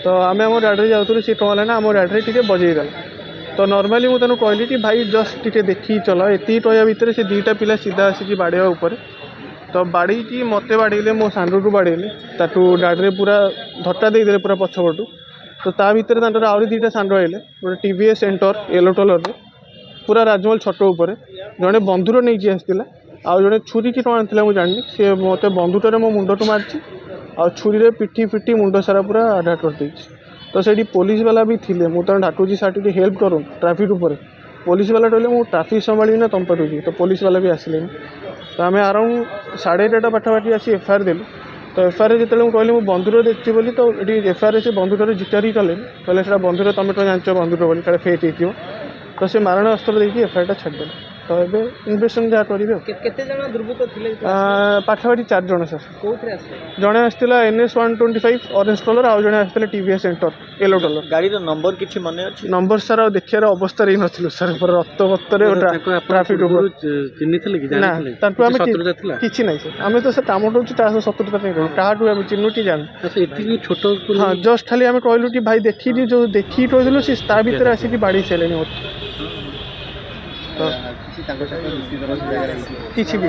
तो आम आम गाड़ी जाऊँ सी कौन है आम गाड़ी टी बजेगला तो नॉर्मली मुझे कहली कि भाई जस्ट टी देखी चल ये टया भितर से दुईटा पिला सीधा आसिक बाड़े उपर तो बाड़ी की मत बाड़े मो सांड को बाड़े ताकू गाड़ी पूरा धक्का देदेले पूरा पछपटू तो ता भितर आहरी दुईटा सांड आइले गोटे टीवीएस एंटर येलो कलर पूरा राजमहल छट उपर जड़े बंधुर नहीं आसाला आउ जड़े छुरी कि कौन आना मुझे जानी सी मत बंधुटे मो मुंडटू मारी आ छुरी पिटी फिटी मुंड सारा पूरा आघात कर तो से पुलिस वाला भी थे मुझे डाकुची साटी हेल्प करूँ ट्राफिक उपर पुलिस वाला कहले मुझे ट्राफिक संभाली ना तुम पार्टी तो पुलिस वाला भी आसिले तो आम अराउंड 11:30 पाखापाखि आसी एफआईआर देलु तो एफआईआर जो मुझे कहली मुझे बंधुर देखी बोली तो ये एफआईआर से बंधुटार जिटारी कले कहले से बंधुर तुम तो जान बंधुर बोली क्या फेक हो तो से मारण अस्त्र देखिए एफआईआर छाड़देले तो ये इन्वेस्टिगेशन जहाँ करेंगे दुर्बृत्त पाखापाखि 4 जन सर जड़े आसाला NS 125 ऑरेंज कलर आउ जड़े आसाला TVS एंटर येलो कलर गाड़ी नंबर किसी मन अच्छे नंबर सर आ देखार अवस्था रही नालू सर रक्त पत्तर ट्राफिक किसी ना सर आम तो सर कम करूँ शत्रुता नहीं करूँ क्या आम चिन्हटी जान छोट हाँ जस्ट खाली आम कहलु कि भाई देखी जो देखी कहलु सी ता भर आसिक बाड़ी सारे किसी भी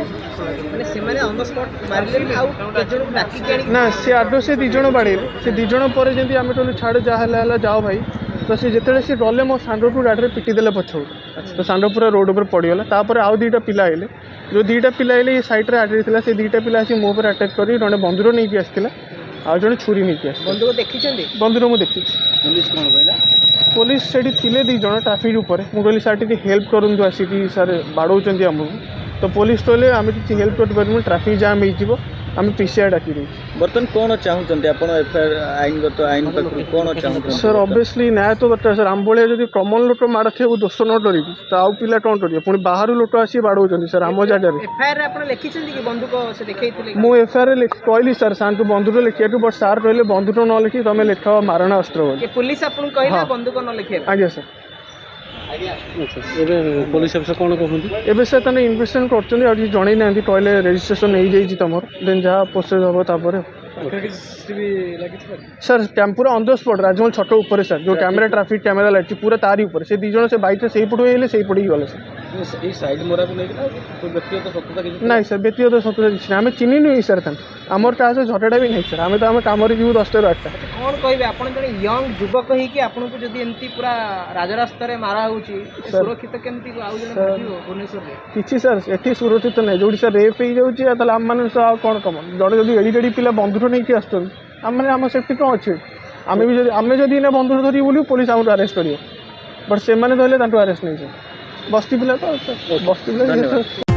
ना सी आगे से दिज बाड़े से दिज पर जमी आम कहलु छाड़ जहाँ जाओ भाई तो सी जिते सी गले मो सांड को गाड़ी में पिटी देले पछू तो सांड पूरा रोड पर पड़गला तापर आउ दुईटा पिला आइले जो दुईटा पिला आइले ये सैड्रे आगे था से दुईटा पिला आसी मो पर अटैक कर जड़े बंधुर नहीं आसाला आ जड़े छुरी नहीं आस बंधुर मुझे देखी पुलिस से थे दी जन ट्राफिक उपर मुझे सार टी हेल्प करूँ आसिक सार बाड़ौं आमको तो पुलिस कहले आम किसी हेल्प कर ट्राफिक जाम हो आम PCI डाकी बर्तमान कौन चाहते आप एफआईआर आईनगत आईन कौन चाहते सर ऑब्वियसली न्याय तो दरकार सर आम भाया जब कमन लोक माड़ थे दोष न डर तो आउ पिला कौन करेंगे पुणी बाहर लोक आसी बाड़ौं सर आम जगह मुझे एफआईआर कहली सर सार तू बंधुक लिखा बट सार कहले बंधुक न लिखी तुम लिख मारण अस्त्र पुलिस आज्ञा सर पुलिस अफिसर कौन कहते एवं सर तेज इन्वेस्टिगेशन कर जन ना कहले रेजिस्ट्रेशन हो जाइए तुम देन जहाँ प्रोसेस हम तापर सर पूरा ऑन द स्पॉट राजमहल छट उपर सर जो कैमेरा ट्राफिक कैमेरा लाइट पूरा तारी ऊपर से दिज से बैक से पटे से पटे गले सर ना सर व्यक्तिगत शत्रुता किसी आम चिन्ह नुई सर आमर क्या झगड़ा भी नहीं सर आम तो आम कम जीव 10 ରୁ 8ଟା कौन कहे आप जड़े यंग युवक होती पूरा राजरास्तार मारा सुरक्षित केमती भुवनेश्वर किसी सर ये सुरक्षित नहीं जो सर रेप हो जाए आम मैंने कौन कम जड़े जब एड़ी टेड़ी पिला बंधुक नहीं आम सेफ्टी कौन अच्छे आम जदि बंधुक धरी बोलू पुलिस आम अरेस्ट कर बट से धरले अरेस्ट नहीं सर बस्ती पिला तो बस्ती पिला